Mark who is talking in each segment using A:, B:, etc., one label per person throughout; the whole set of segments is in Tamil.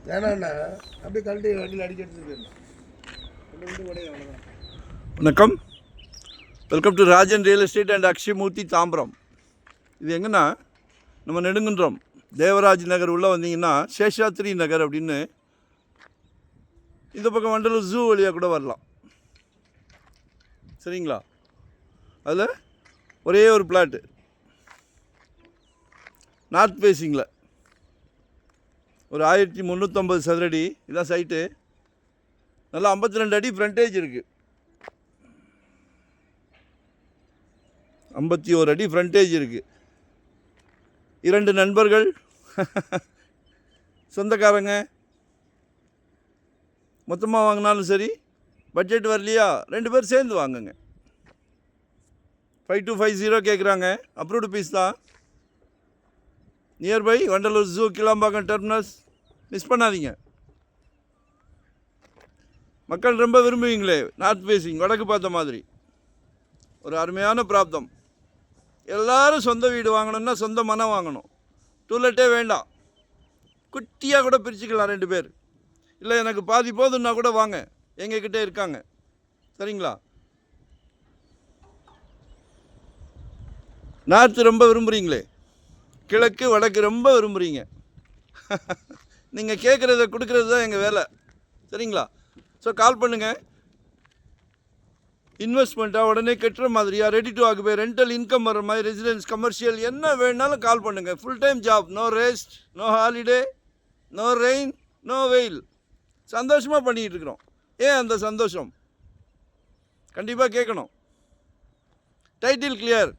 A: வேணாண்ணா அப்படியே கழட்டி வண்டியில் அடிக்க எடுத்துட்டு போயிடலாம்.
B: வணக்கம், welcome to Rajan real estate and Akshayamurthy Tambaram. இது எங்கன்னா நம்ம நெடுங்குன்றம் தேவராஜ் நகர் உள்ளே வந்தீங்கன்னா சேஷாத்ரி நகர் அப்படின்னு இந்த பக்கம் வண்டலூர் ஜூ வழியாக கூட வரலாம். சரிங்களா? அதில் ஒரே ஒரு பிளாட்டு நார்த் ஃபேஸிங்கில் ஒரு 1350 சதுரடி இதான் சைட்டு. நல்லா 52 அடி ஃப்ரண்டேஜ் இருக்குது. 51 அடி ஃப்ரண்டேஜ் இருக்குது. 2 நண்பர்கள் சொந்தக்காரங்க மொத்தமாக வாங்கினாலும் சரி, பட்ஜெட் வரலையா 2 பேர் சேர்ந்து வாங்குங்க. 5250 கேட்குறாங்க. அப்ரூவ்டு பீஸ் தான். Nearby Vandalur zoo, Kilambakkam terminus. Miss பண்ணாதீங்க. மக்கள் ரொம்ப விரும்புவீங்களே நார்த் ஃபேஸிங், வடக்கு பார்த்த மாதிரி ஒரு அருமையான பிராப்தம். எல்லோரும் சொந்த வீடு வாங்கணும்னா சொந்த மனம் வாங்கணும். டூலெட்டே வேண்டாம், குட்டியாக கூட பிரிச்சுக்கலாம் 2 பேர். இல்லை எனக்கு பாதி போதுன்னா கூட வாங்க, எங்ககிட்ட இருக்காங்க. சரிங்களா? நார்த்து ரொம்ப விரும்புகிறீங்களே, கிழக்கு வடக்கு ரொம்ப விரும்புகிறீங்க. நீங்கள் கேட்குறத கொடுக்குறது தான் எங்கள் வேலை. சரிங்களா? ஸோ கால் பண்ணுங்கள். இன்வெஸ்ட்மெண்ட்டாக உடனே கட்டுற மாதிரியா, ready to occupy, rental income வர மாதிரி, ரெசிடென்ஸ், கமர்ஷியல், என்ன வேணாலும் கால் பண்ணுங்கள். Full time job, no rest, no holiday, no rain, no வெயில். சந்தோஷமாக பண்ணிகிட்டு இருக்கிறோம். ஏன் அந்த சந்தோஷம் கண்டிப்பாக கேட்கணும். Title clear.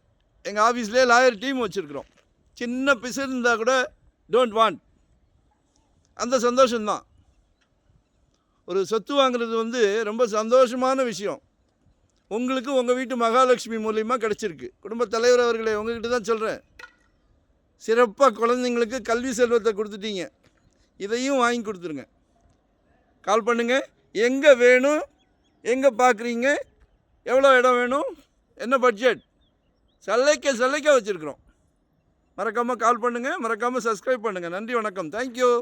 B: எங்கள் ஆஃபீஸ்லேயே லாயர் டீம் வச்சுருக்குறோம். சின்ன பிசு இருந்தால் கூட டோன்ட் வாண்ட். அந்த சந்தோஷம்தான். ஒரு சொத்து வாங்குறது ரொம்ப சந்தோஷமான விஷயம். உங்களுக்கு உங்கள் வீட்டு மகாலட்சுமி மூலியமாக கிடச்சிருக்கு. குடும்ப தலைவர் அவர்களே, உங்ககிட்ட தான் சொல்கிறேன். சிறப்பாக குழந்தைங்களுக்கு கல்வி செல்வத்தை கொடுத்துட்டீங்க. இதையும் வாங்கி கொடுத்துருங்க. கால் பண்ணுங்கள். எங்கே வேணும், எங்கே பார்க்குறீங்க, எவ்வளோ இடம் வேணும், என்ன பட்ஜெட், சல்லைக்க வச்சுருக்குறோம். மறக்காமல் கால் பண்ணுங்கள். மறக்காமல் சப்ஸ்கிரைப் பண்ணுங்கள். நன்றி, வணக்கம். தேங்க்யூ.